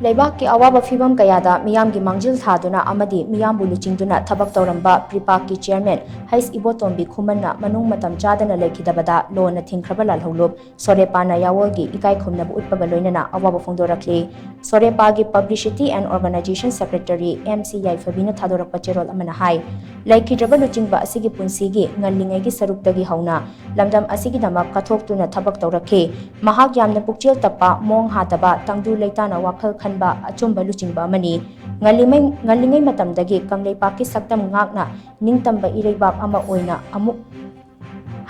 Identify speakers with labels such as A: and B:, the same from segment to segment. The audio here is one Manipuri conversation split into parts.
A: LEIBAK ki awaba PHIVAM KAYADA MEEYAM ki MANGJIL THADUNA AMADI MEEYAM bu LUCHINGDUNA THABAK TOURAMBA PREPAK ki chairman IBOTOMBI CHUMAN na MANUNG MATAM CHADANA LEIKHIDABA LONA Thingkhraba Lalhoulup Sorepa na Yawol ki Ikai Khumnaba Utpaga Loinana Awaba Phongdorakli Sorepa ki Publicity and Organization Secretary MCI Fabina THADURAKPA cherol amana hai LEIKHIDABA LUCHINGBA asigi punsigi ngallingai gi saruktagi hauna lamdam asigi damak kathoktuna thabak taurakhi mahak yamna pukchel tapa mong hataba tangdu leitana wakhal khanba achumba luchingba amani ngallingai matamdagi kanglei ki saktam ngakna ningtamba ireibak ama oina amuk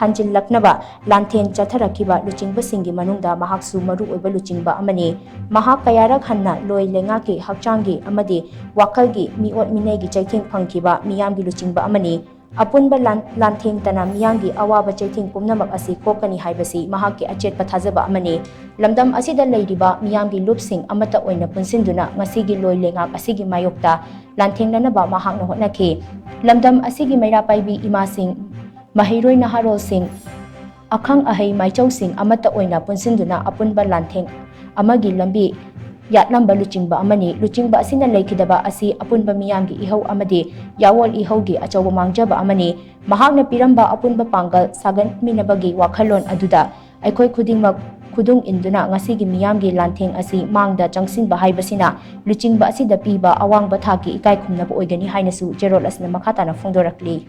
A: hanjil laknaba lanthen chatharakiba luchingba singi manungda mahaksu maru oiba luchingba amani mahak kayarak hanna loi lenga ki hakchangi amadi wakhalgi miot minegi chaithing phangkiba miyamgi luchingba amani apunba lantheng tana miyangi awaba chaithing pumnamak asi kokani haibasi mahakki achetpa thajaba amani lamdam asida leiriba miyamgi lupsing amata oina punsinduna ngasigi loi lengak asigi mayokta lanthengnanaba mahakna hotnakhi lamdam asigi maira paibi imasing mahiroi naharol sing akhang ahai maichau sing amata oina punsinduna apunba lantheng amagi lambi yatlamba luchingba amani luchingba asina leikhidaba asi apunba miyamgi ihau amadi yawol ihaugi achawa mangjaba amani mahakna piramba apunba pangal sagan minabagi wakhalon aduda aikhoi khudingmak khudung induna ngasigi miyamgi lantheng asi mangda changsinba haibasina luchingba asida piba awangba thaki ikai khumnaba oigani hainasu cherol asna makhatana phongdorakli